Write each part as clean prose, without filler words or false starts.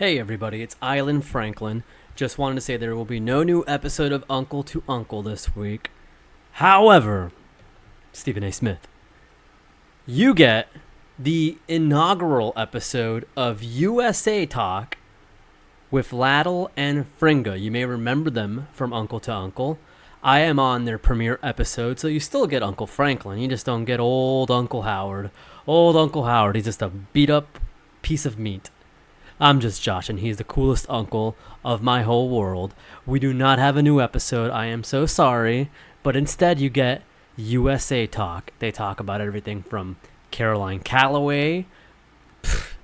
Hey everybody, it's Island Franklin. Just wanted to say there will be no new episode of Uncle to Uncle this week. However, Stephen A. Smith, you get the inaugural episode of USA Talk with Laddle and Fringa. You may remember them from Uncle to Uncle. I am on their premiere episode, so you still get Uncle Franklin. You just don't get old Uncle Howard. Old Uncle Howard, he's just a beat up piece of meat. I'm just Josh, and he's the coolest uncle of my whole world. We do not have a new episode. I am so sorry. But instead, you get USA Talk. They talk about everything from Caroline Calloway,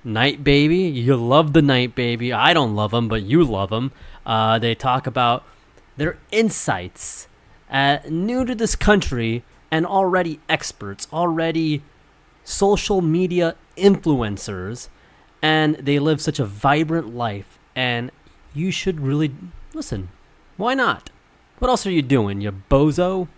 Night Baby. You love the Night Baby. I don't love him, but you love him. They talk about their insights, new to this country, and already experts, already social media influencers. And they live such a vibrant life, and you should really listen. Why not? What else are you doing, you bozo?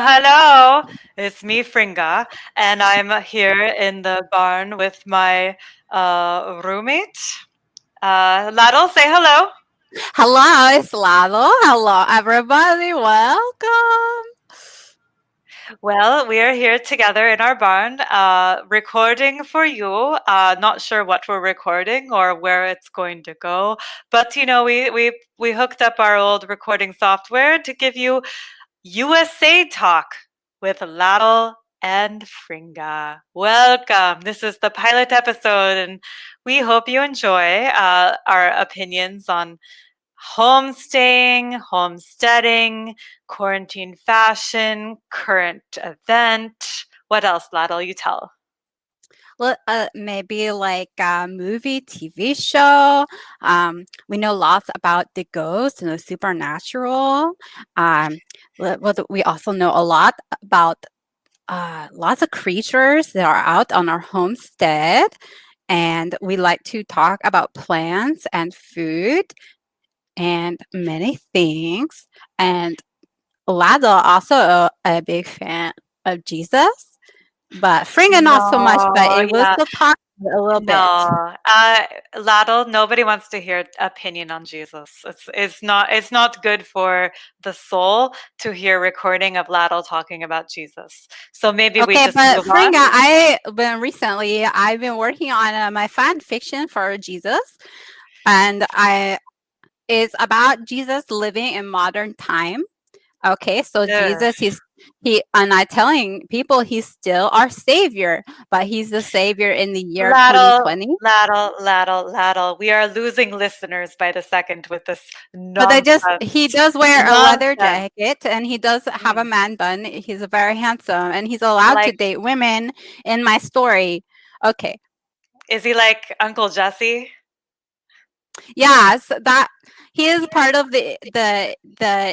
Hello. It's me, Fringa, and I'm here in the barn with my roommate. Laddle, say hello. Hello, it's Laddle. Hello, everybody. Welcome. Well, we are here together in our barn, recording for you. Not sure what we're recording or where it's going to go, but we hooked up our old recording software to give you USA Talk with Laddle and Fringa. Welcome. This is the pilot episode, and we hope you enjoy our opinions on homestaying, homesteading, quarantine fashion, current event. What else, Laddle? You tell. Well, maybe like a movie, TV show. We know lots about the ghosts and the supernatural. We also know a lot about lots of creatures that are out on our homestead. And we like to talk about plants and food and many things. And Laddle also a big fan of Jesus. But Fringa not so much, but it will still talk a little bit. Laddle, nobody wants to hear opinion on Jesus. It's not good for the soul to hear recording of Laddle talking about Jesus. So maybe we just but move Fringa, on. I've been working on my fan fiction for Jesus, and it's about Jesus living in modern time. Okay, so Jesus, I'm telling people he's still our savior, but he's the savior in the year 2020. Laddle. We are losing listeners by the second with this nonsense. But he does wear a leather jacket, and he does have a man bun. He's very handsome, and he's allowed to date women in my story. Okay. Is he like Uncle Jesse? Yes, that he is part of the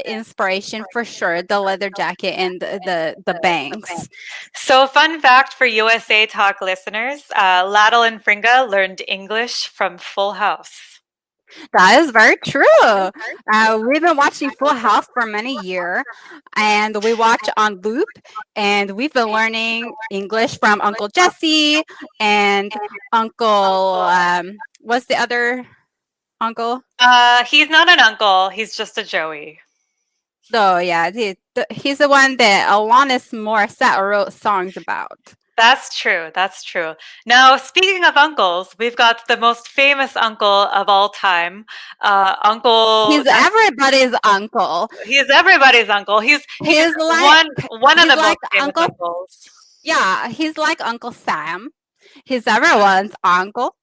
inspiration for sure. The leather jacket and the bangs. So, fun fact for USA Talk listeners: Laddle and Fringa learned English from Full House. That is very true. We've been watching Full House for many years, and we watch on loop, and we've been learning English from Uncle Jesse and Uncle. What's the other uncle? He's not an uncle. He's just a Joey. Oh, yeah. He's the one that Alanis Morissette wrote songs about. That's true. Now, speaking of uncles, we've got the most famous uncle of all time, Uncle. He's everybody's uncle. He's everybody's uncle. He's like one of the most famous uncles. Yeah, he's like Uncle Sam. He's everyone's uncle.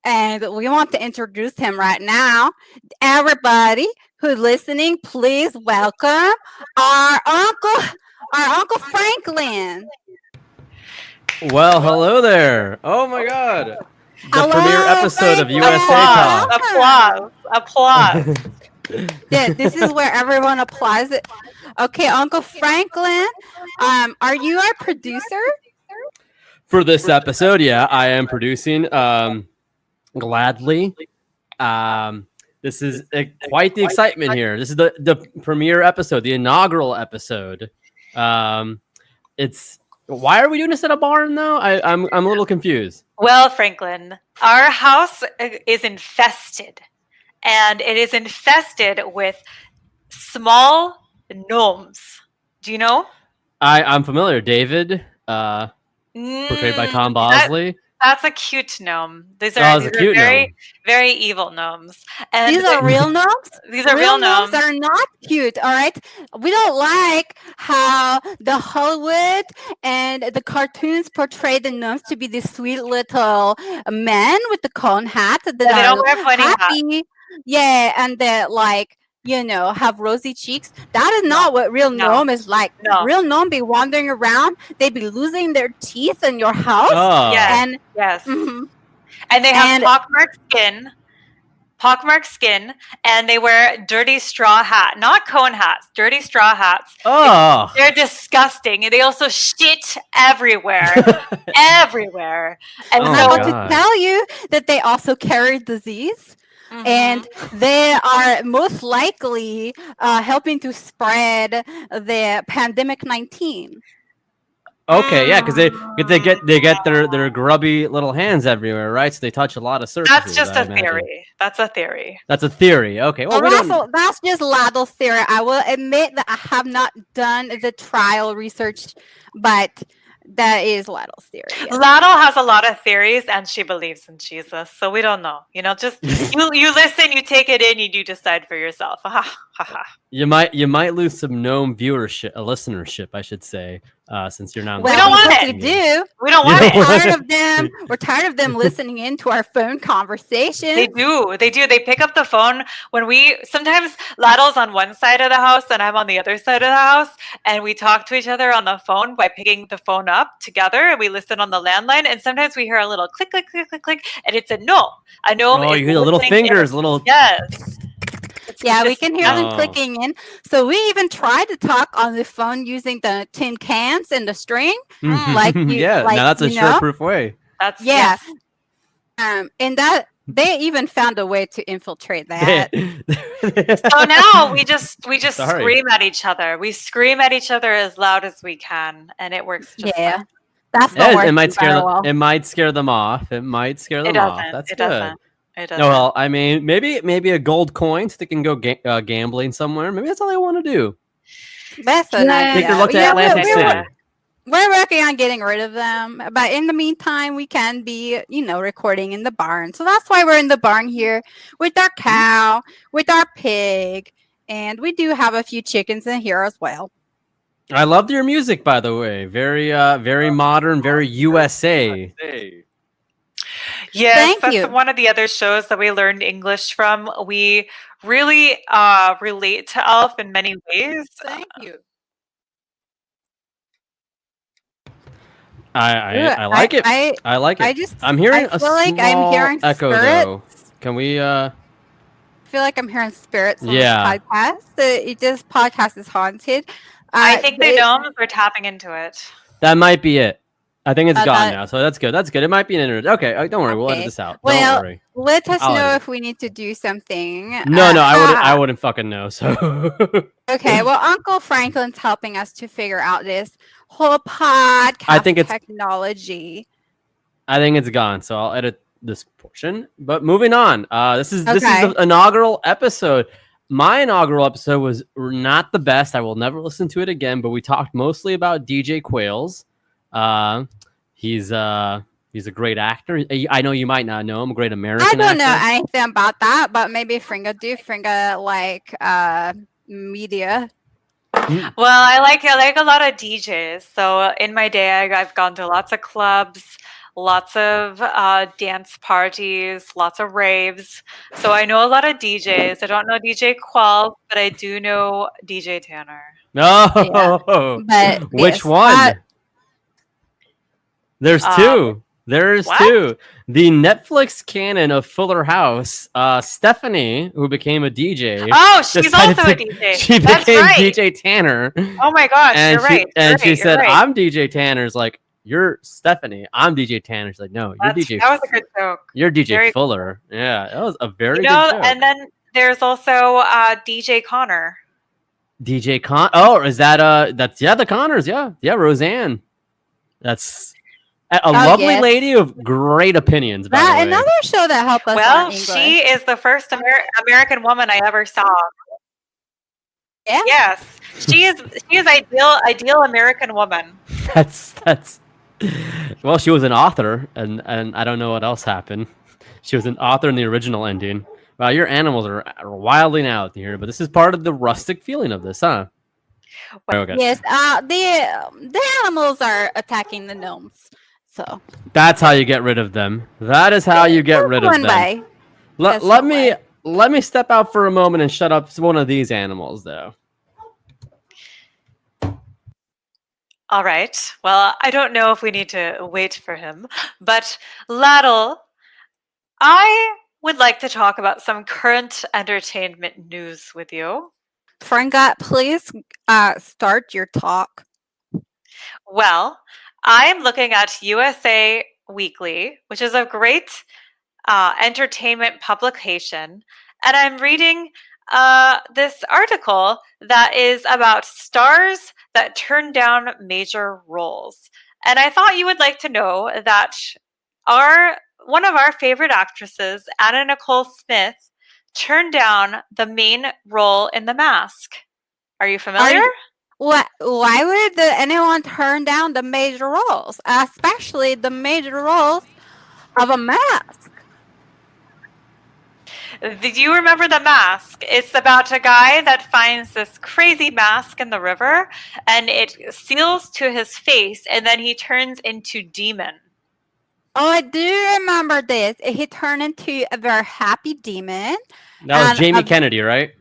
And we want to introduce him right now. Everybody who's listening, please welcome our Uncle Franklin. Well, hello there. Oh my God. The premiere episode of USA Talk. Applause. This is where everyone applies it. Okay, Uncle Franklin, are you our producer? For this episode, yeah, I am producing gladly. This is quite the excitement here. This is the premiere episode, the inaugural episode. It's why are we doing this at a barn though? I'm a little confused. Well, Franklin, our house is infested, and it is infested with small gnomes. Do you know? I'm familiar. David, portrayed by Tom Bosley. That's a cute gnome. These Oh, are, it's a these are cute very, gnome. very evil gnomes. And These are real gnomes? These are real gnomes. Are not cute, all right? We don't like how the Hollywood and the cartoons portray the gnomes to be these sweet little men with the cone hat that they don't wear pointy happy. hats. Yeah, and that like have rosy cheeks. That is not what real gnome is like. No. Real gnome be wandering around. They be losing their teeth in your house. Oh. Yes. And they have pockmarked skin, and they wear dirty straw hat, not cone hats, dirty straw hats. Oh. They're disgusting. And they also shit everywhere. Everywhere. And I'm about to tell you that they also carry disease. And they are most likely helping to spread the pandemic 19. Okay, yeah, because they get their grubby little hands everywhere, right? So they touch a lot of surfaces. That's just a theory. That's a theory. That's a theory. Okay, well, that's just Laddle's theory. I will admit that I have not done the trial research, but that is Laddle's theory. Yes. Laddle has a lot of theories, and she believes in Jesus. So we don't know. Just you listen, you take it in, you decide for yourself. You might lose some gnome viewership, listenership, I should say, since you're not. We don't want it. We don't want it. We're tired of them listening into our phone conversations. They do. They pick up the phone when sometimes Laddle's on one side of the house and I'm on the other side of the house, and we talk to each other on the phone by picking the phone up together, and we listen on the landline, and sometimes we hear a little click, click, click, click, click, and it's a gnome. A gnome. Oh, you hear the little fingers, Yes. Yeah, we can hear them clicking in. So we even tried to talk on the phone using the tin cans and the string. Now that's a sure-proof way. Yes. And that they even found a way to infiltrate that. So now we just scream at each other. We scream at each other as loud as we can, and it works just fine. That's not working. It might scare them off. It might scare them off. That's good. It no, well, I mean, maybe a gold coin so they can go gambling somewhere. Maybe that's all they want to do. That's an idea. Take a look at Atlantic City. We're working on getting rid of them, but in the meantime, we can be, recording in the barn. So that's why we're in the barn here with our cow, with our pig, and we do have a few chickens in here as well. I loved your music, by the way. Very, very modern, very USA. Yes, that's one of the other shows that we learned English from. We really relate to Elf in many ways. Thank you. I like it. I like it. I'm hearing a small echo spirits. though. Can we? I feel like I'm hearing spirits on this podcast. This podcast is haunted. I think the gnomes are tapping into it. That might be it. I think it's gone now, so that's good. That's good. It might be an internet. Okay, don't worry. We'll edit this out. Well, don't worry. Let us know if we need to do something. No, I wouldn't fucking know. So. Okay, well, Uncle Franklin's helping us to figure out this whole podcast technology. I think it's gone, so I'll edit this portion. But moving on. This is the inaugural episode. My inaugural episode was not the best. I will never listen to it again. But we talked mostly about DJ Quails. He's a great actor. I know you might not know him. A great American actor. I don't know anything about that, but maybe Fringa do. Fringa like media. Well, I like a lot of DJs. So in my day, I've gone to lots of clubs, lots of dance parties, lots of raves. So I know a lot of DJs. I don't know DJ Qual, but I do know DJ Tanner. Oh, yeah. But which one? There's two. There's What? two. The Netflix canon of Fuller House, Stephanie, who became a DJ. Oh, she's decided also a to- DJ. She That's became right. DJ Tanner. Oh my gosh, And you're right. she You're said, right. "I'm DJ Tanner's." Like, "You're Stephanie. I'm DJ Tanner." She's like, "No, you're DJ. That was a good joke. You're DJ Very Fuller." Yeah, that was a very You know, good joke. and then there's also DJ Connor. DJ Con. Oh, is that that's the Connors? Yeah, Roseanne. That's a lovely yes. lady of great opinions. By the way. Another show that helped us Well, learn English. she is the first American woman I ever saw. Yeah. Yes, she is ideal American woman. That's well, she was an author, and I don't know what else happened. She was an author in the original ending. Wow, your animals are wilding out here, but this is part of the rustic feeling of this, huh? Okay. Yes. The animals are attacking the gnomes. So That's how you get rid of them. That is how you get rid of one them. way. Let me step out for a moment and shut up one of these animals, though. All right. Well, I don't know if we need to wait for him, but Laddle, I would like to talk about some current entertainment news with you. Fringa, please start your talk. Well, I'm looking at USA Weekly, which is a great entertainment publication, and I'm reading this article that is about stars that turn down major roles. And I thought you would like to know that one of our favorite actresses, Anna Nicole Smith, turned down the main role in The Mask. Are you familiar? Why would anyone turn down the major roles, especially the major roles of a mask? Do you remember The Mask? It's about a guy that finds this crazy mask in the river, and it seals to his face, and then he turns into demon. Oh, I do remember this. He turned into a very happy demon. That was Jamie Kennedy, right?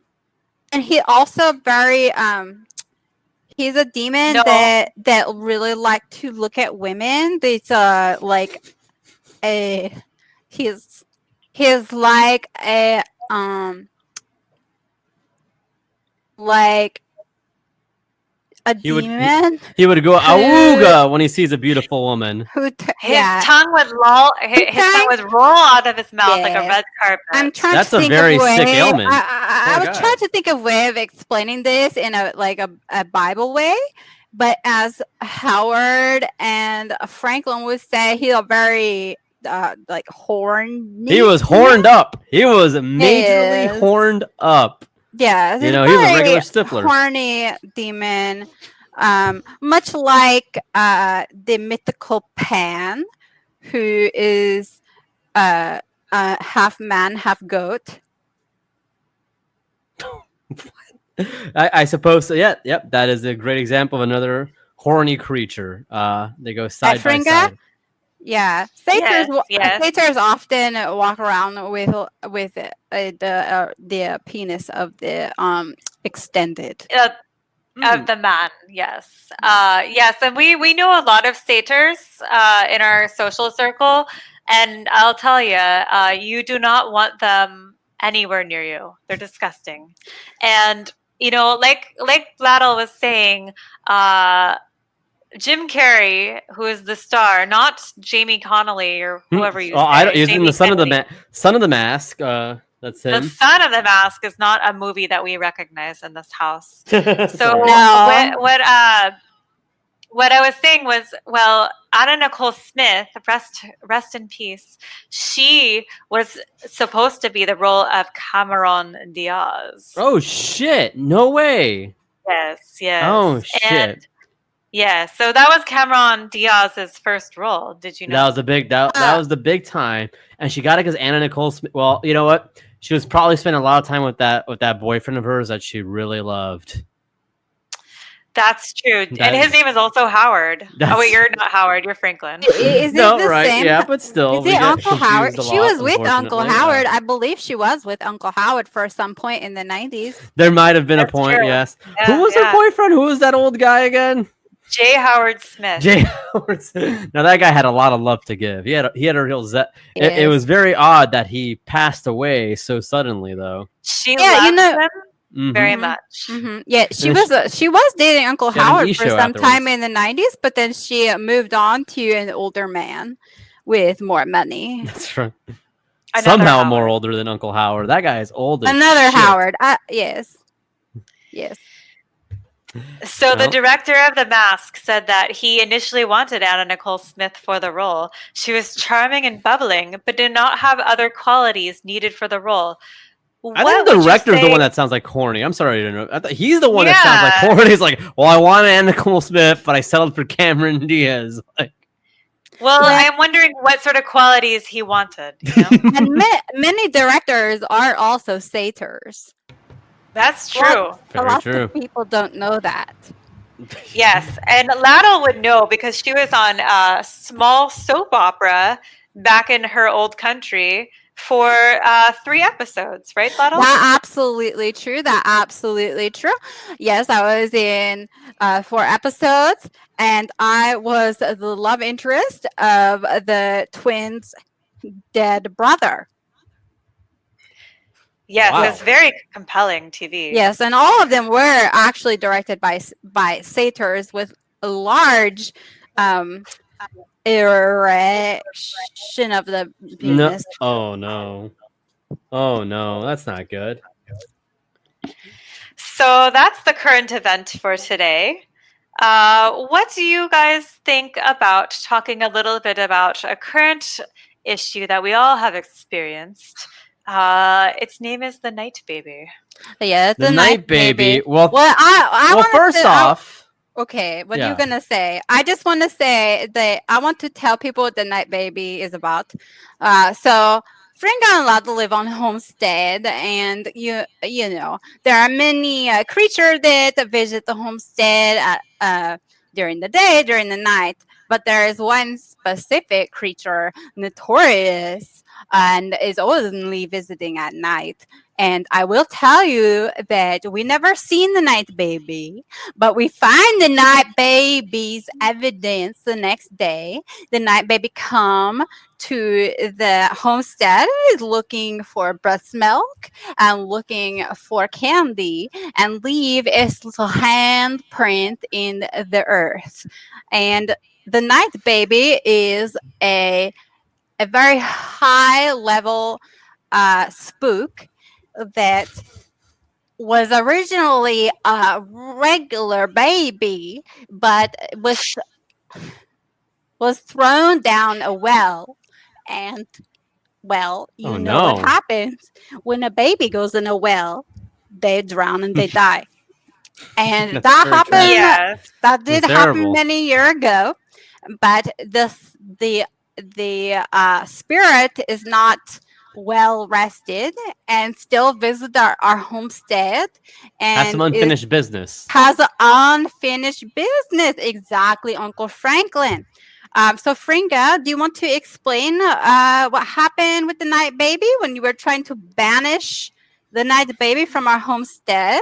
And he also very he's a demon that really like to look at women. There's he's like a demon. He would go awooga when he sees a beautiful woman. His tongue would roll out of his mouth like a red carpet. I'm trying That's to think a very of sick ailment. I was trying to think of a way of explaining this in a Bible way, but as Howard and Franklin would say, he's a very horny. He was horned up. He was majorly horned up. Yeah, he was a regular Stifler. Horny demon, much like the mythical Pan, who is half man, half goat. I suppose so. Yeah, yep. That is a great example of another horny creature. They go side by side. Yeah, satyrs often walk around with the penis of the extended of the man. Yes, yes, and we know a lot of satyrs in our social circle, and I'll tell you, you do not want them anywhere near you. They're disgusting, and like Laddle was saying. Jim Carrey, who is the star, not Jamie Connolly or whoever you say. He's in the Son of the Mask. That's him. The Son of the Mask is not a movie that we recognize in this house. So no. What I was saying was, well, Anna Nicole Smith, rest in peace. She was supposed to be the role of Cameron Diaz. Oh shit! No way. Yes. Oh shit. Yeah, so that was Cameron Diaz's first role. Did you know? That was the big time, and she got it because Anna Nicole Smith. Well, you know what? She was probably spending a lot of time with that boyfriend of hers that she really loved. That's true, and his name is also Howard. Oh wait, you're not Howard. You're Franklin. Is no, right? Same? Yeah, but still, is it Uncle Howard? She was with Uncle Howard. I believe she was with Uncle Howard for some point in the 90s. There might have been a point. True. Yes. Yeah, who was her boyfriend? Who was that old guy again? J. Howard Smith. J. Howard. Now that guy had a lot of love to give. He had a real it Yes. was very odd that he passed away so suddenly, though. She Yeah, you loved know- him Mhm. very Mhm. much. Yeah, she was dating Uncle She had an Howard for e-show some afterwards. time in the 90s, but then she moved on to an older man with more money. That's right. Another Somehow Howard. more older than Uncle Howard. That guy is old as Another shit. Howard. Yes. So the Well. director of The Mask said that he initially wanted Anna Nicole Smith for the role. She was charming and bubbling, but did not have other qualities needed for the role. I think the director's the one that sounds like corny. I'm sorry to interrupt. I thought he's the one that sounds like Yeah. corny. He's like, well, I wanted Anna Nicole Smith, but I settled for Cameron Diaz. Like, Well, Yeah. I'm wondering what sort of qualities he wanted. You know? And many directors are also satyrs. That's Well, true. A very lot true. of people don't know that. Yes, and Laddle would know because she was on a small soap opera back in her old country for 3 episodes, right, Laddle? That absolutely true. That absolutely true. Yes, I was in 4 episodes, and I was the love interest of the twins' dead brother. Yes, Wow. it's very compelling TV. Yes, and all of them were actually directed by satyrs with a large erection of the no. penis. Oh, no. Oh, no. That's not good. So that's the current event for today. What do you guys think about talking a little bit about a current issue that we all have experienced? Its name is The Night Baby. Yeah, it's The Night Baby. Well, Well, I well wanted first to- off, okay, what are Yeah. you gonna say? I just want to say that I want to tell people what the Night Baby is about. So Fringa and Laddle live on homestead, and you know there are many creatures that visit the homestead during the day, during the night. But there is one specific creature, notorious, and is only visiting at night. And I will tell you that we never seen the Night Baby, but we find the Night Baby's evidence the next day. The Night Baby come to the homestead, is looking for breast milk and looking for candy, and leave its little handprint in the earth. And the Night Baby is a very high level spook that was originally a regular baby, but was thrown down a well. And well, you Oh, know what no. happens when a baby goes in a well? They drown and they die. And That's that very happened. tragic. Yes. That did It's happen terrible. many years ago, but the spirit is not well rested and still visit our homestead and Has some unfinished business. has an unfinished business. Exactly, Uncle Franklin. So Fringa, do you want to explain what happened with the Night Baby when you were trying to banish the Night Baby from our homestead?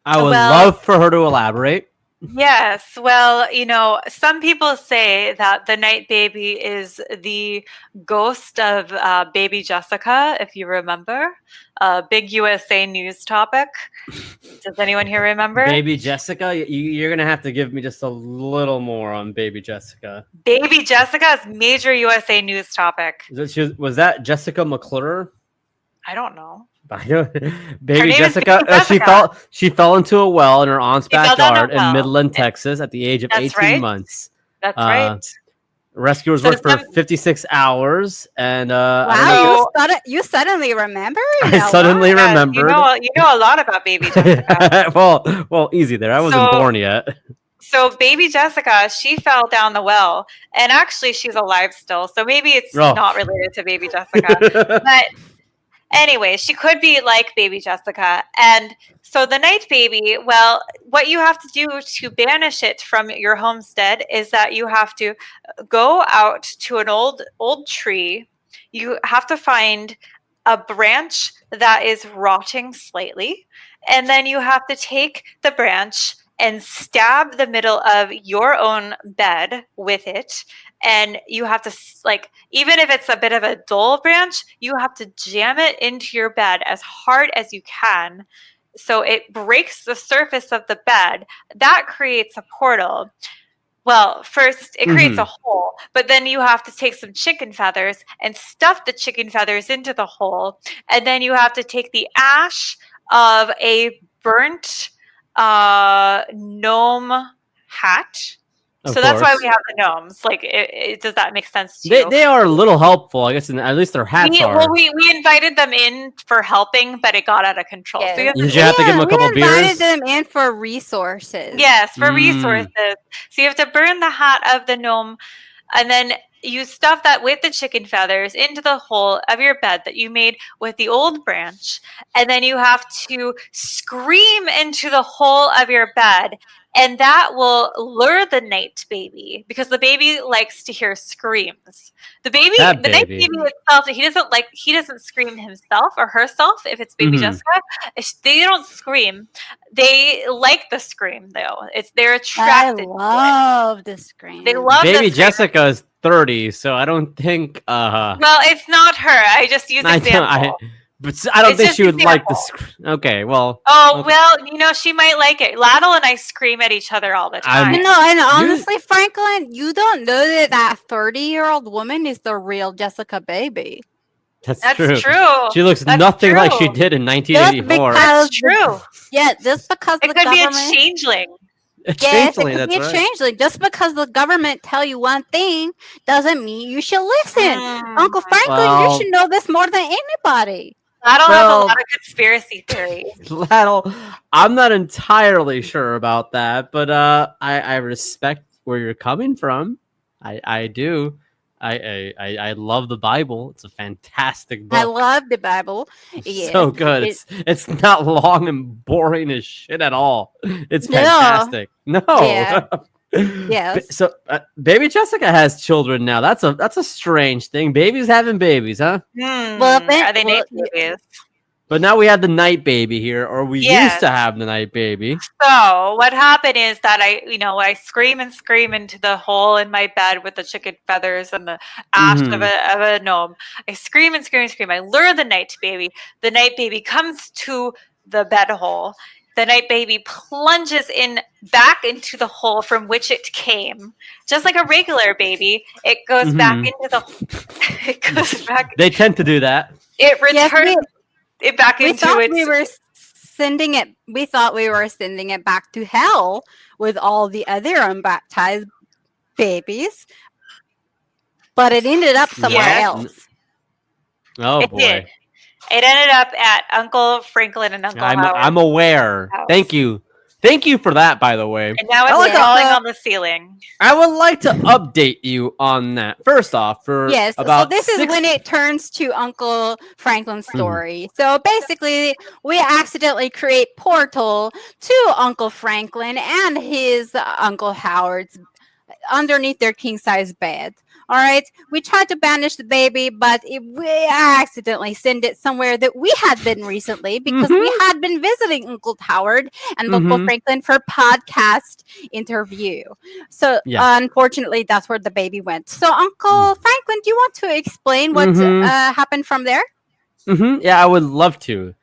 I would Well- love for her to elaborate. Yes. Well, you know, some people say that the Night Baby is the ghost of baby Jessica, if you remember. A big USA news topic. Does anyone here remember? Baby Jessica, you're going to have to give me just a little more on Baby Jessica. Baby Jessica is major USA news topic. Was that Jessica McClure? I don't know. Baby name is Jessica, Baby Jessica. she fell into a well in her aunt's She fell down a backyard in well. Midland, Texas, at the age of That's 18 right. months. That's right. Rescuers So worked for 56 hours, and I don't know Wow, you suddenly remember? I suddenly Yes, remembered. You know a lot about baby Jessica. well, easy there. I wasn't So- born yet. So baby Jessica, she fell down the well, and actually she's alive still. So maybe it's Oh. not related to baby Jessica. But anyway, she could be like baby Jessica. And so the Night Baby, well, what you have to do to banish it from your homestead is that you have to go out to an old tree. You have to find a branch that is rotting slightly, and then you have to take the branch and stab the middle of your own bed with it. And you have to, like, even if it's a bit of a dull branch, you have to jam it into your bed as hard as you can. So it breaks the surface of the bed. That creates a portal. Well, first it creates a hole, but then you have to take some chicken feathers and stuff the chicken feathers into the hole. And then you have to take the ash of a burnt gnome hat. So that's why we have the gnomes. Like, does that make sense to you? They are a little helpful, I guess. At least their hats are. Well, we invited them in for helping, but it got out of control. Yes. So Did you have to give them a couple we invited beers? them in for resources. Yes, for resources. So you have to burn the hat of the gnome, and then you stuff that with the chicken feathers into the hole of your bed that you made with the old branch. And then you have to scream into the hole of your bed. And that will lure the night baby, because the baby likes to hear screams. The night baby itself, he doesn't scream himself or herself if it's baby Jessica. They don't scream. They like the scream though. They're attracted. I love the scream. They love baby the scream. Jessica is 30, so I don't think. Well, it's not her. I just use example. But I don't think she would like the scream. Okay, well. Oh, okay. Well, she might like it. Laddle and I scream at each other all the time. And honestly, Franklin, you don't know that 30-year-old woman is the real Jessica baby. That's true. She looks nothing like she did in 1984. That's true. Yeah, just because it could be a changeling. Yes, it could be a changeling. Just because the government tell you one thing doesn't mean you should listen. Uncle Franklin, you should know this more than anybody. Laddle has a lot of conspiracy theories. Laddle, I'm not entirely sure about that, but I respect where you're coming from. I do. I love the Bible. It's a fantastic book. I love the Bible. Yes. So good. It's not long and boring as shit at all. It's fantastic. No. Yeah. Yes. So baby Jessica has children now. That's a strange thing. Babies having babies, huh? Well, are they night babies? But now we have the night baby here, or we used to have the night baby. So what happened is that I scream and scream into the hole in my bed with the chicken feathers and the ash of a gnome. I scream and scream and scream. I lure the night baby. The night baby comes to the bed hole. The night baby plunges back into the hole from which it came, just like a regular baby. It goes back into the. It goes back. They tend to do that. It returns it back into its. We thought we were sending it back to hell with all the other unbaptized babies, but it ended up somewhere else. Oh boy. It ended up at Uncle Franklin and Uncle Howard. I'm aware. House. Thank you. Thank you for that, by the way. And now it's falling on the ceiling. I would like to update you on that. First off, so this is when it turns to Uncle Franklin's story. So basically, we accidentally create portal to Uncle Franklin and his Uncle Howard's underneath their king-size bed. All right, we tried to banish the baby, but we accidentally sent it somewhere that we had been recently because we had been visiting Uncle Howard and Uncle Franklin for podcast interview. So unfortunately, that's where the baby went. So Uncle Franklin, do you want to explain what happened from there? Yeah, I would love to.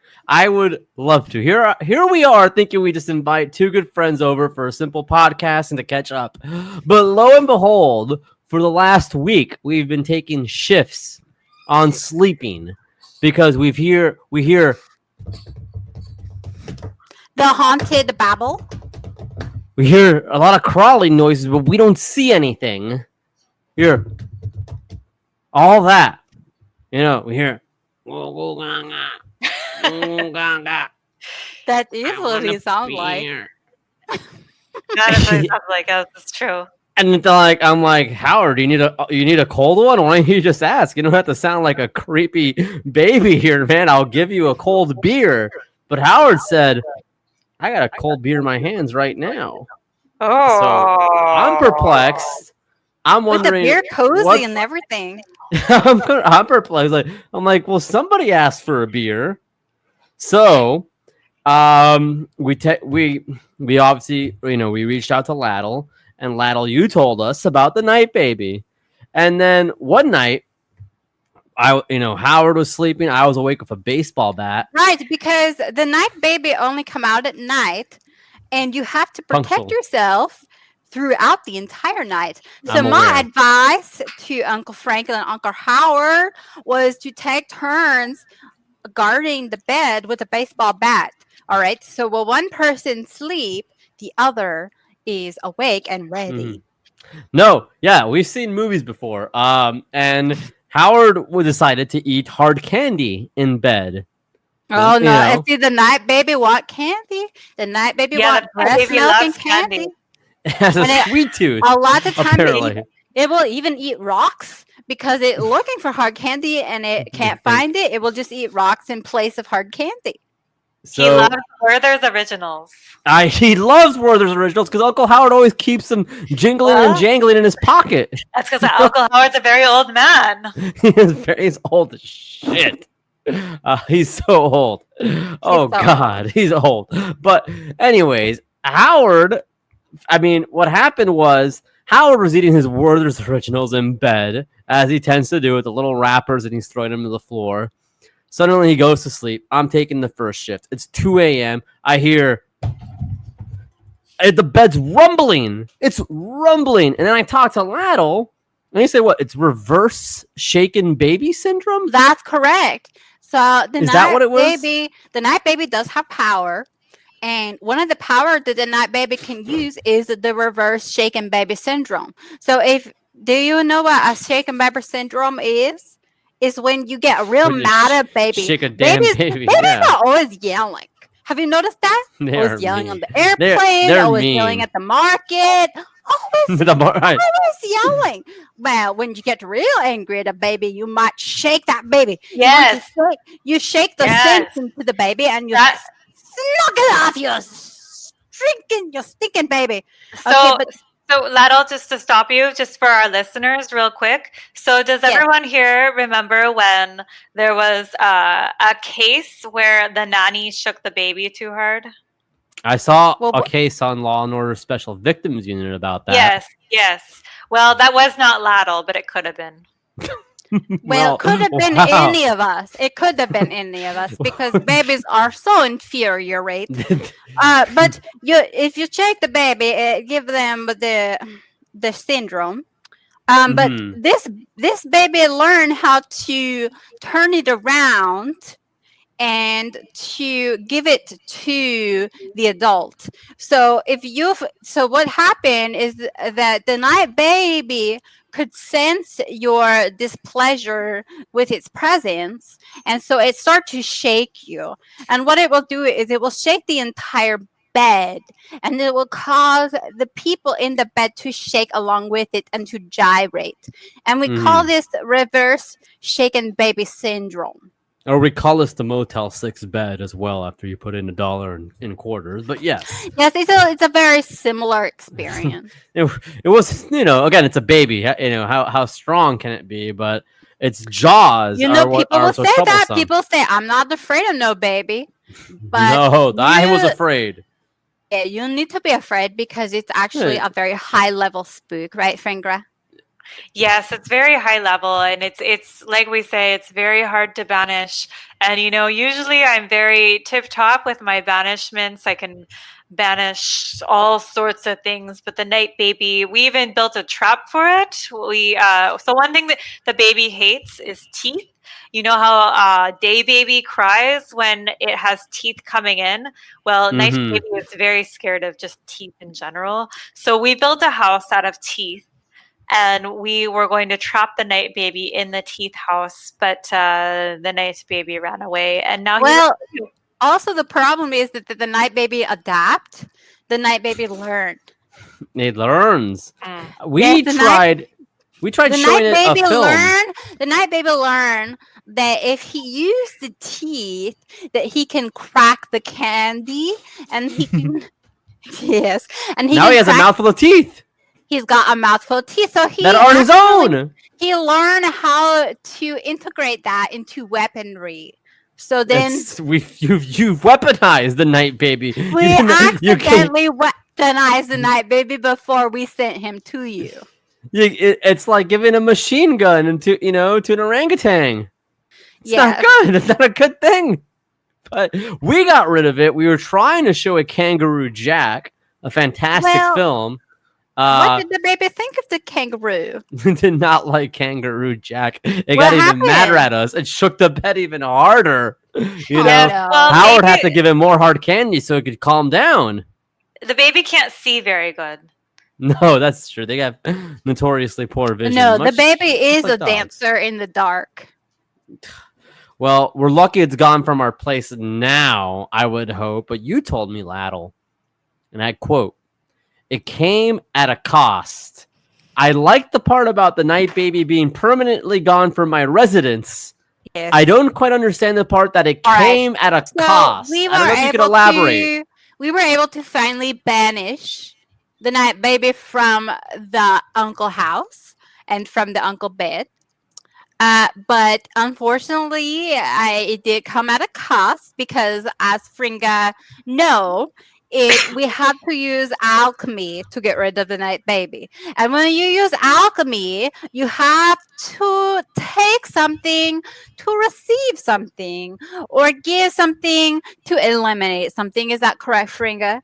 Here we are thinking we just invite two good friends over for a simple podcast and to catch up. But lo and behold, for the last week, we've been taking shifts on sleeping because we hear the haunted babble. We hear a lot of crawling noises, but we don't see anything. Hear all that. We hear. That is what he sounds like. That is what it sounds like. That's true. And I'm like, Howard, you need a cold one? Why don't you just ask? You don't have to sound like a creepy baby here, man. I'll give you a cold beer. But Howard said, I got a cold beer in my hands right now. Oh, so I'm perplexed. I'm wondering, with the beer cozy and everything. I'm perplexed. I'm like, well, somebody asked for a beer, so We obviously, we reached out to Laddle, and Laddle, you told us about the night baby, and then one night, Howard was sleeping. I was awake with a baseball bat. Right, because the night baby only come out at night, and you have to protect Punctual. yourself throughout the entire night. So I'm my aware. advice to Uncle Franklin and Uncle Howard was to take turns guarding the bed with a baseball bat. All right. So while one person sleep, the other is awake and ready. No, yeah, we've seen movies before. And Howard decided to eat hard candy in bed. Oh You no! know. See, the night baby want candy. The night baby want the breast baby milk and loves candy. candy. It has a And it- sweet tooth. A lot of times Apparently. it will even eat rocks because it's looking for hard candy and it can't find it. It will just eat rocks in place of hard candy. He loves Werther's Originals. He loves Werther's Originals because Uncle Howard always keeps them jingling and jangling in his pocket. That's because Uncle Howard's a very old man. He's old as shit. He's so old. Oh God, he's old. But anyways, Howard. I mean, what happened was Howard was eating his Werther's Originals in bed, as he tends to do with the little wrappers, and he's throwing them to the floor. Suddenly, he goes to sleep. I'm taking the first shift. It's 2 a.m. I hear the bed's rumbling. It's rumbling, and then I talk to Laddle, and he said, "What? It's reverse shaken baby syndrome." That's correct. So Is that what it was? the night baby does have power. And one of the power that the night baby can use is the reverse shaken baby syndrome. So do you know what a shaken baby syndrome is? Is when you get real When you mad at baby. shake a damn baby. Babies Yeah. are always yelling. Have you noticed that? They Always are yelling mean. on the airplane, They're always mean. yelling at the market. Always Right. always yelling. Well, when you get real angry at a baby, you might shake that baby. Yes. You shake the Yes. sense into the baby and you That's- knock it off, you stinking baby. So, Okay, so Laddle, just to stop you, just for our listeners, real quick. So, does Yes. everyone here remember when there was a case where the nanny shook the baby too hard? I saw Well, a case on Law and Order Special Victims Unit about that. Yes. Well, that was not Laddle, but it could have been. Well, it could have been wow. any of us. It could have been any of us because babies are so inferior, right? But if you check the baby, give them the syndrome. But Mhm. this baby learned how to turn it around and to give it to the adult. So what happened is that the night baby could sense your displeasure with its presence, and so it starts to shake you. And what it will do is it will shake the entire bed, and it will cause the people in the bed to shake along with it and to gyrate. And we call this reverse shaken baby syndrome. Or we call this the Motel 6 bed as well after you put in $1 in quarters. But yes. Yes, it's a very similar experience. It was, again, it's a baby. How strong can it be? But its jaws are what People are will so say that. troublesome. People say, I'm not afraid of no baby. But No, I was afraid. Yeah, you need to be afraid because it's actually a very high level spook, right, Fringa? Yes, it's very high level, and it's like we say, it's very hard to banish. And usually I'm very tip top with my banishments. I can banish all sorts of things, but the night baby, we even built a trap for it. So one thing that the baby hates is teeth. You know how day baby cries when it has teeth coming in? Well, night baby is very scared of just teeth in general. So we built a house out of teeth. And we were going to trap the night baby in the teeth house, but the night baby ran away, and now also the problem is that the night baby adapt. The night baby learned. It learns. We Yes, tried showing it a film. The night baby learned that if he used the teeth, that he can crack the candy, and he can. Yes, and now he has a mouthful of teeth. He's got a mouthful of teeth, so that are his own. He learned how to integrate that into weaponry. So then You've weaponized the Night Baby. we accidentally weaponized the Night Baby before we sent him to you. It's like giving a machine gun to an orangutan. It's not good. It's not a good thing. But we got rid of it. We were trying to show a Kangaroo Jack, a fantastic film. What did the baby think of the kangaroo? Did not like Kangaroo Jack. It got even madder at us. It shook the bed even harder. Howard had to give him more hard candy so it could calm down. The baby can't see very good. No, that's true. They have notoriously poor vision. No, the baby is a dancer in the dark. Well, we're lucky it's gone from our place now, I would hope. But you told me, Laddle, and I quote, "It came at a cost. I like the part about the Night Baby being permanently gone from my residence. Yes. I don't quite understand the part that it came at a cost." I don't know if you could elaborate. We were able to finally banish the Night Baby from the uncle house and from the uncle bed. But unfortunately, it did come at a cost because, as Fringa we have to use alchemy to get rid of the Night Baby. And when you use alchemy, you have to take something to receive something or give something to eliminate something. Is that correct, Fringa?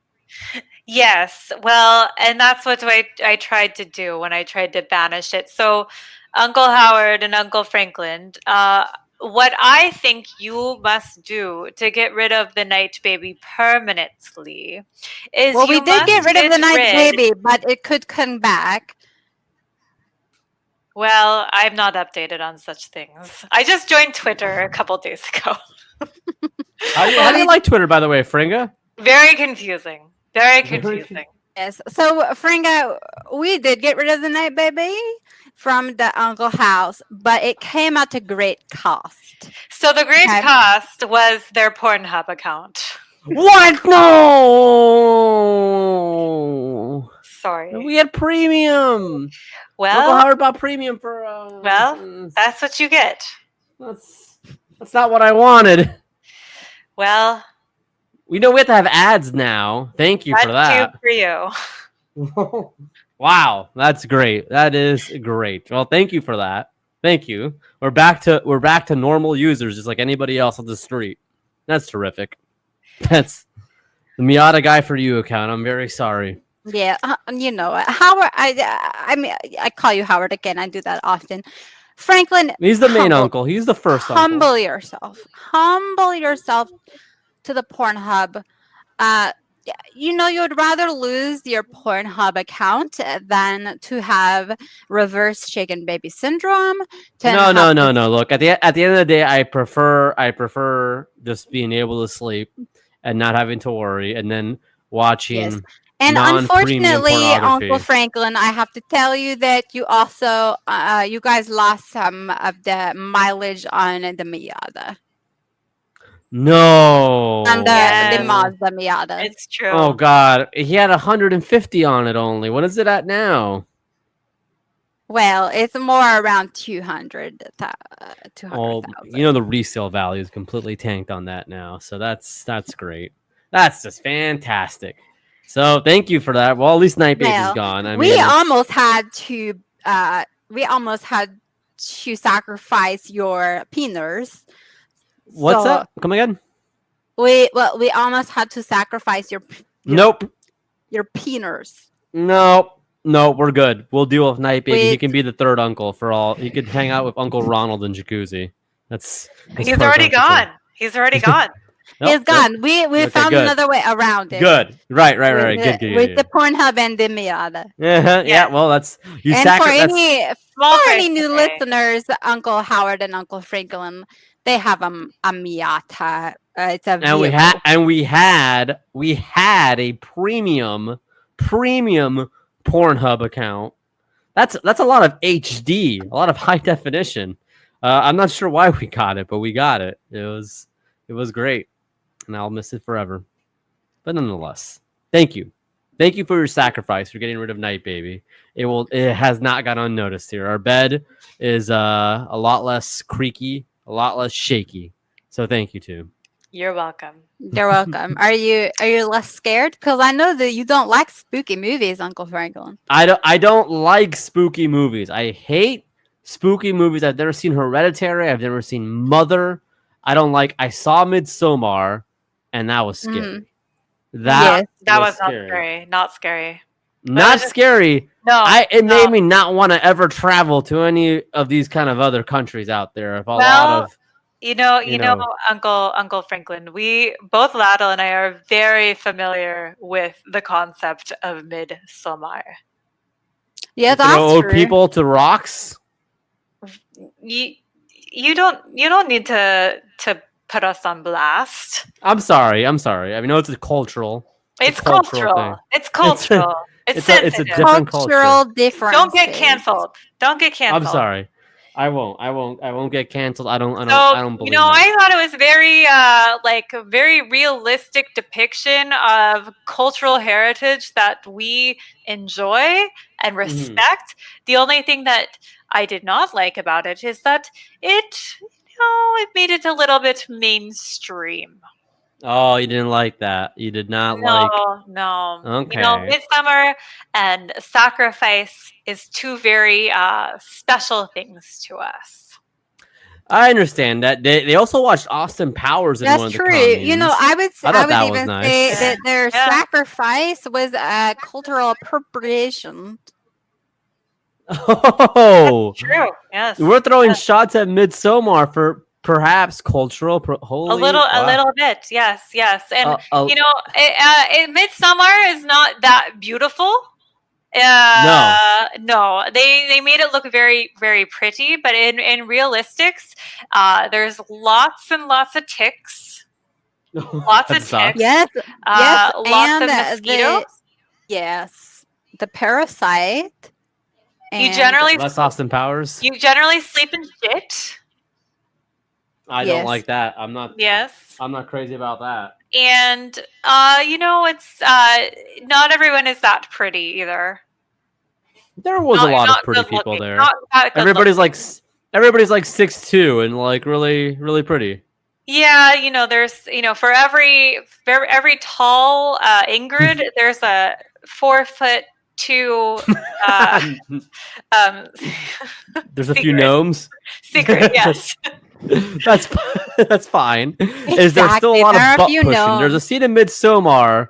Yes. Well, and that's what I tried to do when I tried to banish it. So Uncle Howard and Uncle Franklin, what I think you must do to get rid of the Night Baby permanently is we did get rid of the Night Baby, but it could come back. Well, I'm not updated on such things. I just joined Twitter a couple days ago. How do you like Twitter, by the way, Fringa? Very confusing. Very confusing. Yes. So, Fringa, we did get rid of the Night Baby from the uncle house, but it came at a great cost. So the great cost was their Pornhub account. What? No. Sorry. We had premium. Well, Uncle Howard bought premium for. Well, that's what you get. That's not what I wanted. Well, we know we have to have ads now. Thank you for that. For you. Wow, that's great. That is great. Well, thank you for that. Thank you. We're back to normal users, just like anybody else on the street. That's terrific. That's the Miata guy for you account. I'm very sorry. Yeah, Howard. I mean, I call you Howard again. I do that often. Franklin. He's the main uncle. He's the first uncle. Humble yourself. Humble yourself to the Pornhub. You'd rather lose your Pornhub account than to have reverse shaken baby syndrome. No. Look, at the end of the day, I prefer just being able to sleep and not having to worry, and then watching. Yes. And unfortunately, Uncle Franklin, I have to tell you that you also, you guys lost some of the mileage on the Miata. No. On the Mazda Miata. It's true. Oh, God. He had 150 on it only. What is it at now? Well, it's more around 200,000. The resale value is completely tanked on that now. So that's great. That's just fantastic. So thank you for that. Well, at least Night Baby's gone. We almost had to sacrifice your penis. What's that? Come again? We almost had to sacrifice your penis. No, we're good. We'll deal with Night Baby. He can be the third uncle for all. He could hang out with Uncle Ronald in Jacuzzi. He's already gone. He's already gone. He's gone. We found another way around it. Good. Right. Good. With the Pornhub and the Miata. Yeah. Well, that's you. And for any new listeners, Uncle Howard and Uncle Franklin, they have a Miata. It's a vehicle. we had a premium Pornhub account. That's a lot of HD, a lot of high definition. I'm not sure why we got it, but we got it. It was great, and I'll miss it forever. But nonetheless, thank you for your sacrifice for getting rid of Night Baby. It has not gone unnoticed here. Our bed is a lot less creaky, a lot less shaky. So thank you, too. You're welcome. You're welcome. Are you less scared? Because I know that you don't like spooky movies, Uncle Franklin. I don't like spooky movies. I hate spooky movies. I've never seen Hereditary. I've never seen Mother. I don't like. I saw Midsommar, and that was scary. That That was not scary. scary. Not scary. Not scary. No. It made me not want to ever travel to any of these kind of other countries out there. If a lot of you know, Uncle Franklin, we both Laddle and I are very familiar with the concept of Midsommar. Yeah, throw that's old true. people to rocks. You don't need to put us on blast. I'm sorry. I mean, no, it's a cultural. It's cultural cultural. thing. It's cultural. It's sensitive. It's a different cultural culture. difference. Don't get canceled. Don't get canceled. I'm sorry. I won't get canceled. I don't believe that. I thought it was very a very realistic depiction of cultural heritage that we enjoy and respect. The only thing that I did not like about it is that it made it a little bit mainstream. Oh, you didn't like that. You did not like. No. Okay. Midsummer and sacrifice is two very special things to us. I understand that. They also watched Austin Powers in That's one of the true. communes. I would that was even nice. say that their Yeah. sacrifice was a cultural appropriation. Oh, True. Yes. We're throwing shots at Midsommar for perhaps cultural. A little bit. Yes. And Midsummer is not that beautiful. No. They made it look very, very pretty, but in realistics, there's lots and lots of ticks. Lots of ticks. Yes. Lots of mosquitoes. The parasite. You generally less Austin Powers. You generally sleep in shit. I don't like that. I'm not. Yes. I'm not crazy about that. And it's not everyone is that pretty either. There was a lot of pretty people there. Not everybody's like 6'2" and like really, really pretty. Yeah, there's for every tall Ingrid, there's a 4'2" there's a few gnomes. Secret, yes. That's fine. Is there still a lot of butt pushing? There's a scene in Midsommar.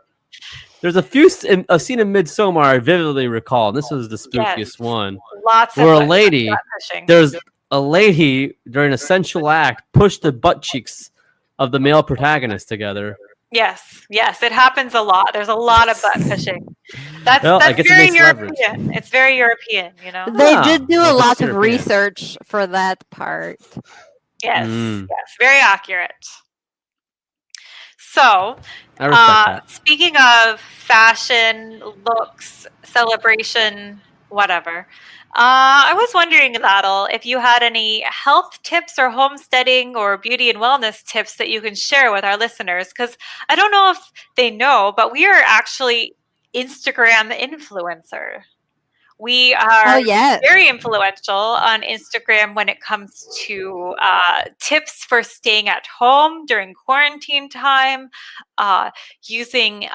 There's a scene in Midsommar I vividly recall. This was the spookiest one. Lots where of a lady, there's a lady during a sensual act pushed the butt cheeks of the male protagonist together. Yes, it happens a lot. There's a lot of butt pushing. That's very European. It's very European, They did do a lot of research for that part. Yes, very accurate. So, I respect that. Speaking of fashion, looks, celebration, whatever, I was wondering, Laddle, if you had any health tips or homesteading or beauty and wellness tips that you can share with our listeners, because I don't know if they know, but we are actually Instagram influencer. We are very influential on Instagram when it comes to tips for staying at home during quarantine time, using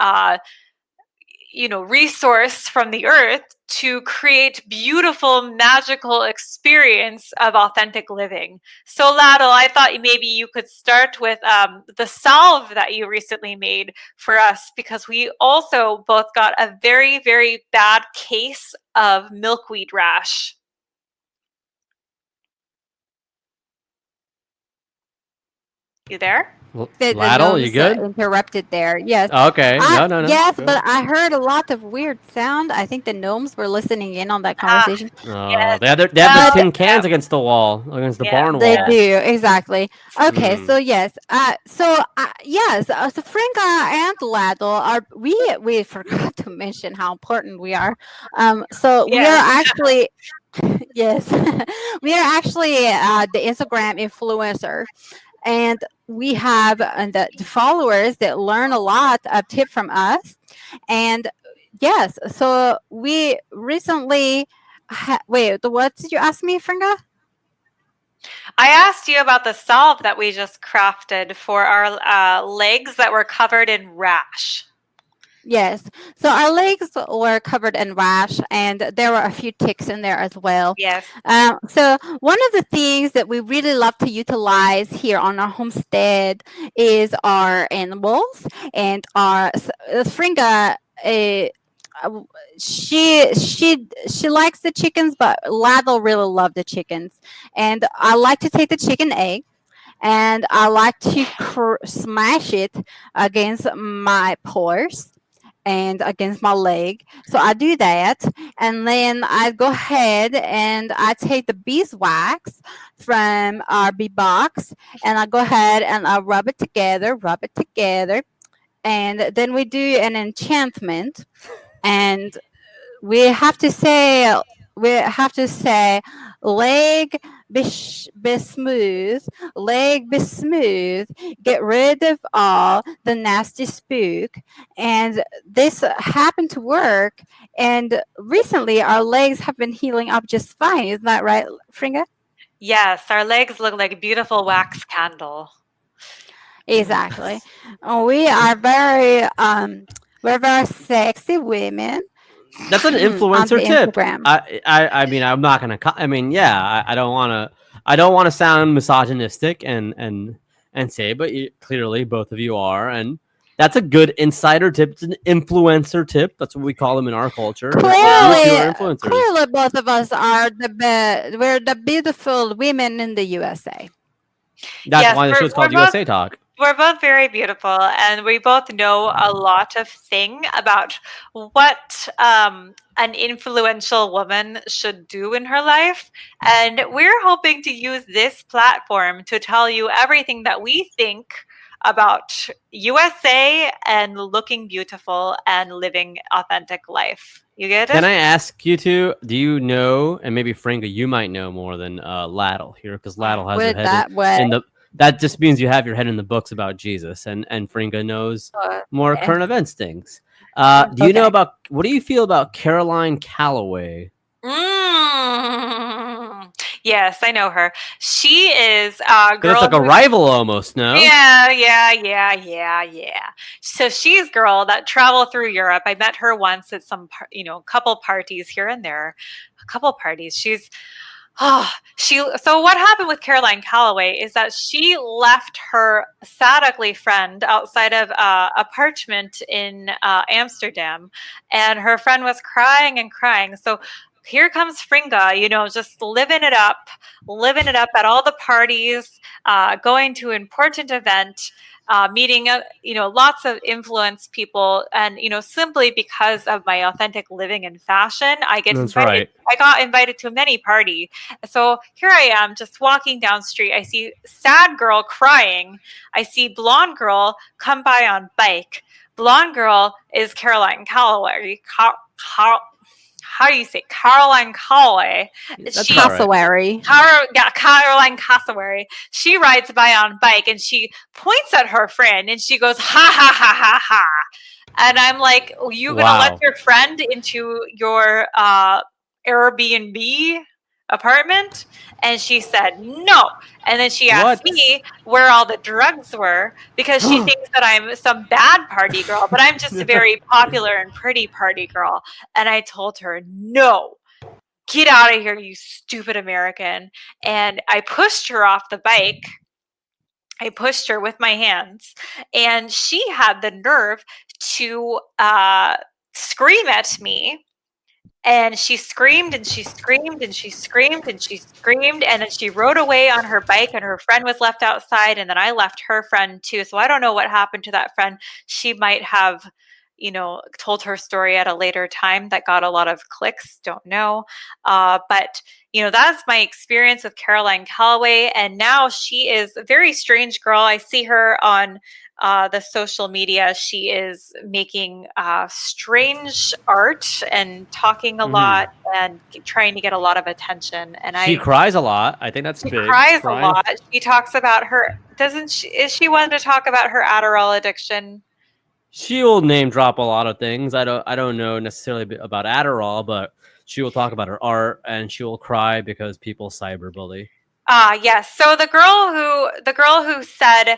resource from the earth to create beautiful, magical experience of authentic living. So, Laddle, I thought maybe you could start with the salve that you recently made for us, because we also both got a very, very bad case of milkweed rash. You there? Laddle, you good? Interrupted there. Yes. Okay. No. Yes, but I heard a lot of weird sound. I think the gnomes were listening in on that conversation. Yes. They have their tin cans against the wall, against the barn wall. They do, exactly. Okay, so yes. So Fringa and Laddle are we forgot to mention how important we are. So we are actually yes. We are actually the Instagram influencer. And we have the followers that learn a lot of tips from us. And yes, so we recently... wait, what did you ask me, Fringa? I asked you about the salve that we just crafted for our legs that were covered in rash. Yes. So our legs were covered in rash, and there were a few ticks in there as well. Yes. So one of the things that we really love to utilize here on our homestead is our animals, and our Fringa. She likes the chickens, but Laddle really loved the chickens, and I like to take the chicken egg, and I like to smash it against my pores and against my leg. So I do that. And then I go ahead and I take the beeswax from our bee box, and I go ahead and I rub it together. And then we do an enchantment. And we have to say, leg be smooth, leg be smooth, get rid of all the nasty spook. And this happened to work, and recently our legs have been healing up just fine. Isn't that right, Fringa? Yes, our legs look like a beautiful wax candle. Exactly. We are we're very sexy women. That's an on influencer the tip. Instagram. I mean, I'm not gonna. I mean, yeah, I don't want to. I don't want to sound misogynistic and say, but clearly both of you are, and that's a good insider tip. It's an influencer tip. That's what we call them in our culture. You two are influencers. Clearly, both of us are the best. We're the beautiful women in the USA. That's why the show's called USA Talk. We're both very beautiful, and we both know a lot of thing about what an influential woman should do in her life. And we're hoping to use this platform to tell you everything that we think about USA and looking beautiful and living authentic life. You get it? Can I ask you two? Do you know, and maybe Fringa, you might know more than Laddle here, because Laddle has her head in the. That just means you have your head in the books about Jesus, and Fringa knows more current events things. Do you know about, what do you feel about Caroline Calloway? Yes, I know her. She is a girl. It's like a rival almost, no? Yeah. So she's a girl that traveled through Europe. I met her once at some, couple parties here and there. A couple parties. So what happened with Caroline Calloway is that she left her sad, ugly friend outside of apartment in Amsterdam, and her friend was crying and crying. So here comes Fringa, just living it up at all the parties, going to important event, meeting, lots of influenced people. And, simply because of my authentic living and fashion, I got invited to many party. So here I am just walking down street. I see sad girl crying. I see blonde girl come by on bike. Blonde girl is Caroline Calloway. How do you say Caroline Calloway? Cassowary. Caroline Cassowary. She rides by on bike and she points at her friend and she goes, ha ha ha ha ha. And I'm like, you gonna let your friend into your Airbnb apartment? And she said no. And then she asked me where all the drugs were, because she thinks that I'm some bad party girl, but I'm just a very popular and pretty party girl. And I told her, no, get out of here, you stupid American. And I pushed her off the bike. I pushed her with my hands, and she had the nerve to scream at me. And she screamed and she screamed and she screamed and she screamed. And then she rode away on her bike, and her friend was left outside. And then I left her friend too. So I don't know what happened to that friend. She might have, told her story at a later time that got a lot of clicks. Don't know. But that's my experience with Caroline Calloway. And now she is a very strange girl. I see her on the social media. She is making strange art and talking a lot and trying to get a lot of attention. And she cries a lot. I think that's big. She cries a lot. She talks about her. Is she wanting to talk about her Adderall addiction? She will name drop a lot of things. I don't know necessarily about Adderall, but she will talk about her art, and she will cry because people cyberbully. Yes. So the girl who said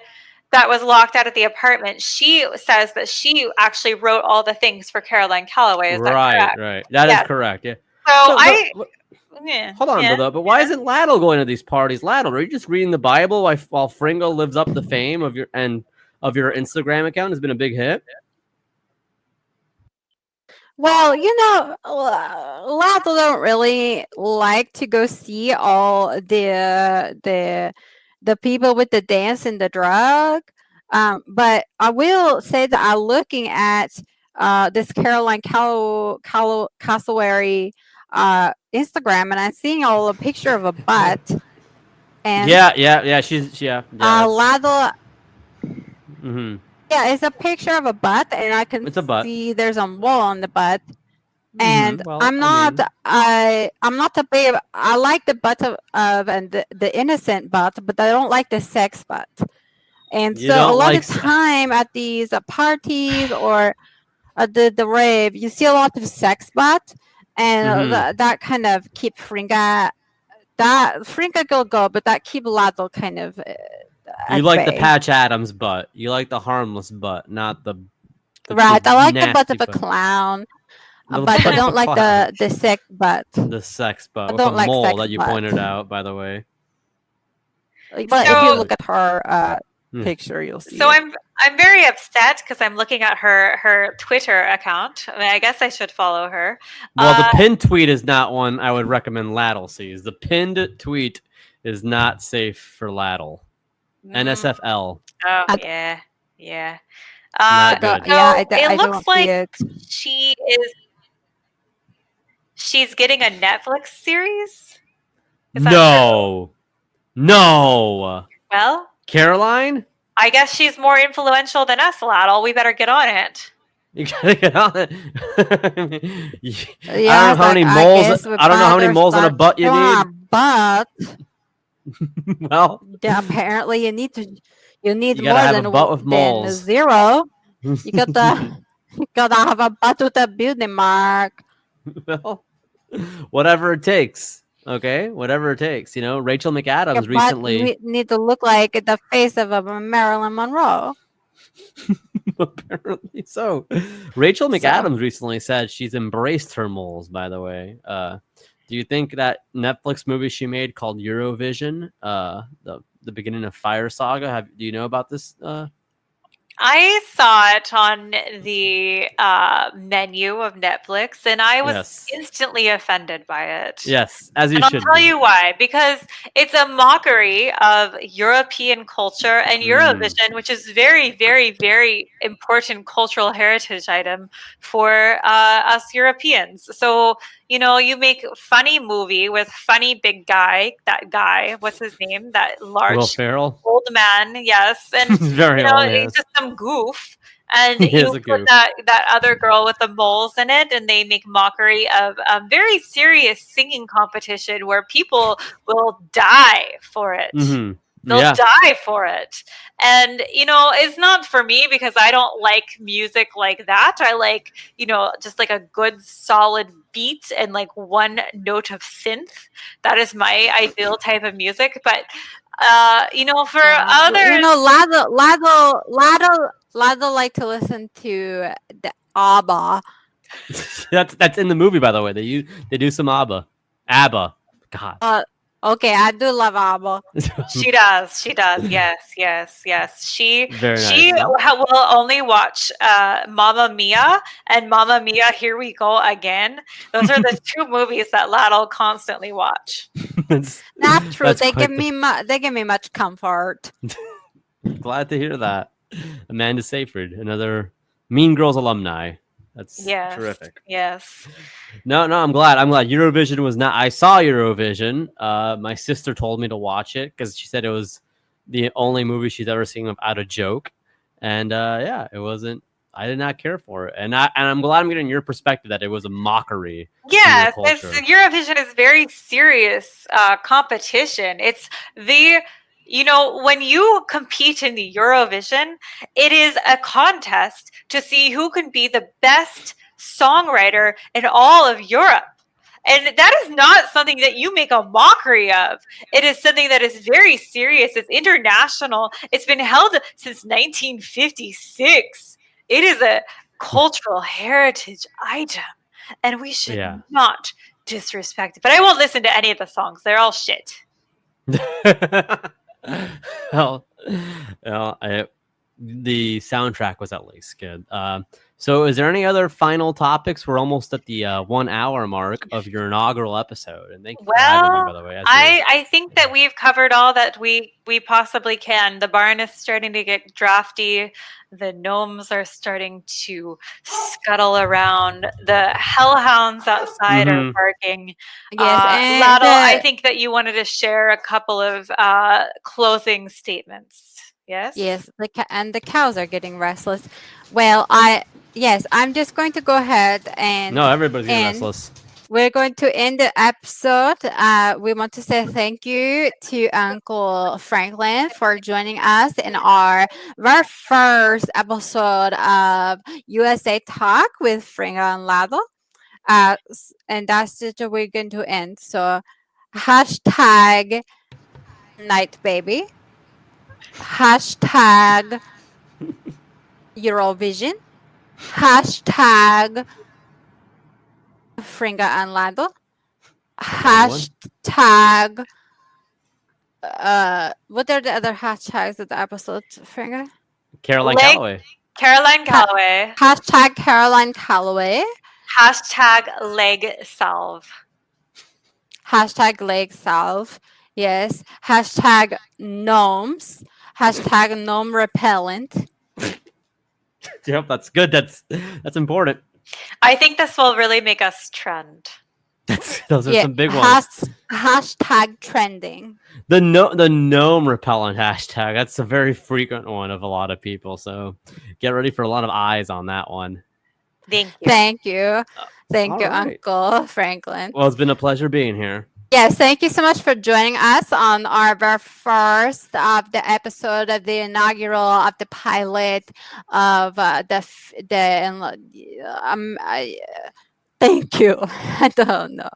that was locked out of the apartment, she says that she actually wrote all the things for Caroline Calloway. Is that Right, correct? right. That is Yes. correct. Yeah. So So, I yeah, hold on, yeah, brother. But why yeah. isn't Laddle going to these parties? Laddle, are you just reading the Bible while Fringa lives up the fame of your Instagram account has been a big hit? Well, lots of don't really like to go see all the people with the dance and the drug. But I will say that I'm looking at this Caroline Cassowary Instagram, and I'm seeing all a picture of a butt. And Yeah. That's. Laddle, Mm-hmm. yeah, it's a picture of a butt, and I can It's a butt. see there's a mole on the butt. Mm-hmm. And Well, I'm I not mean, I'm not a big I like the butt of and the innocent butt, but I don't like the sex butt. And you so a don't lot like. of time at these parties or at the rave, you see a lot of sex butt, and Mm-hmm. that kind of keep Fringa. That Fringa go, but that keep Laddle kind of You at like the bay. Patch Adams butt. You like the harmless butt, not the Right, I like the butt nasty of a butt. clown, The but I butt of a don't like clown. the sex butt. The sex butt I with a don't like mole sex that you butt. pointed out, by the way. But if you So look at her Yeah. picture, you'll see so it. I'm very upset because I'm looking at her Twitter account. I mean, I guess I should follow her. Well, the pinned tweet is not one I would recommend Laddle sees. The pinned tweet is not safe for Laddle. NSFL. Oh I, yeah, yeah. Not I don't. good. Yeah, So it I looks don't see like it. she's getting a Netflix series. Is that No. No. well? Caroline? I guess she's more influential than us, Laddle. We better get on it. You gotta get on it. I don't know Yes, how many I moles. guess we I don't know how many better moles on a start butt you need. But Well, apparently you need you gotta more have a butt with than moles. 0. You gotta have a butt with a building mark. Well, whatever it takes. Okay, whatever it takes. Rachel Your McAdams butt recently. need to look like the face of a Marilyn Monroe. Apparently so. Rachel So McAdams recently said she's embraced her moles. By the way, do you think that Netflix movie she made called Eurovision, the beginning of Fire Saga? Do you know about this? I saw it on the menu of Netflix, and I was Yes, instantly offended by it. yes, as you And I'll should tell be. you why. Because it's a mockery of European culture and Eurovision, which is very, very, very important cultural heritage item for us Europeans. So, you make a funny movie with funny big guy, that guy, what's his name? That Will large Ferrell. old man, yes. And He's very old. it's Yes, just some goof. And he is you a put goof. that other girl with the moles in it, and they make mockery of a very serious singing competition where people will die for it. Mm-hmm. They'll Yeah. die for it. And, it's not for me because I don't like music like that. I like, just like a good solid beat and like one note of synth. That is my ideal type of music. But, for others, Laddle like to listen to the ABBA. That's in the movie, by the way. They do some ABBA. God. Okay, I do love ABBA. she does. Yes, yes, yes. She Very she nice. will only watch Mamma Mia and Mamma Mia, Here We Go Again. Those are the two movies that Laddle constantly watch. Not true. That's They quite give me much comfort. Glad to hear that. Amanda Seyfried, another Mean Girls alumni. That's Yes. terrific. Yes. No, I'm glad. Eurovision was not. I saw Eurovision. My sister told me to watch it because she said it was the only movie she's ever seen without a joke, and yeah, it wasn't. I did not care for it, and I'm glad I'm getting your perspective that it was a mockery. Yes, to your culture. Eurovision is very serious competition. It's when you compete in the Eurovision, it is a contest to see who can be the best songwriter in all of Europe. And that is not something that you make a mockery of. It is something that is very serious. It's international. It's been held since 1956. It is a cultural heritage item, and we should Yeah. not disrespect it. But I won't listen to any of the songs. They're all shit. well, the soundtrack was at least good. So is there any other final topics? We're almost at the 1 hour mark of your inaugural episode, and thank you for having me, by the way. I think that we've covered all that we possibly can. The barn is starting to get drafty. The gnomes are starting to scuttle around. The hellhounds outside are barking. Yes, and Laddle, I think that you wanted to share a couple of closing statements. Yes? Yes, and the cows are getting restless. Well, I'm just going to go ahead and No, everybody's getting end. restless. We're going to end the episode. We want to say thank you to Uncle Franklin for joining us in our very first episode of USA Talk with Fringa and Laddle. And that's it. We're going to end. So, hashtag night baby. Hashtag Eurovision. Hashtag Fringa and Laddle. Hashtag what are the other hashtags of the episode, Fringa? Caroline Calloway. Caroline Calloway. Hashtag Caroline Calloway. Hashtag leg salve. Hashtag leg salve. Yes. Hashtag gnomes. Hashtag gnome repellent. Yep, that's good. That's important. I think this will really make us trend. Those are some big ones. Hashtag trending. The gnome repellent hashtag. That's a very frequent one of a lot of people. So get ready for a lot of eyes on that one. Thank you. Thank you, right. Uncle Franklin. Well, it's been a pleasure being here. Yes, thank you so much for joining us on our very first of the episode of the inaugural of the pilot of thank you. I don't know.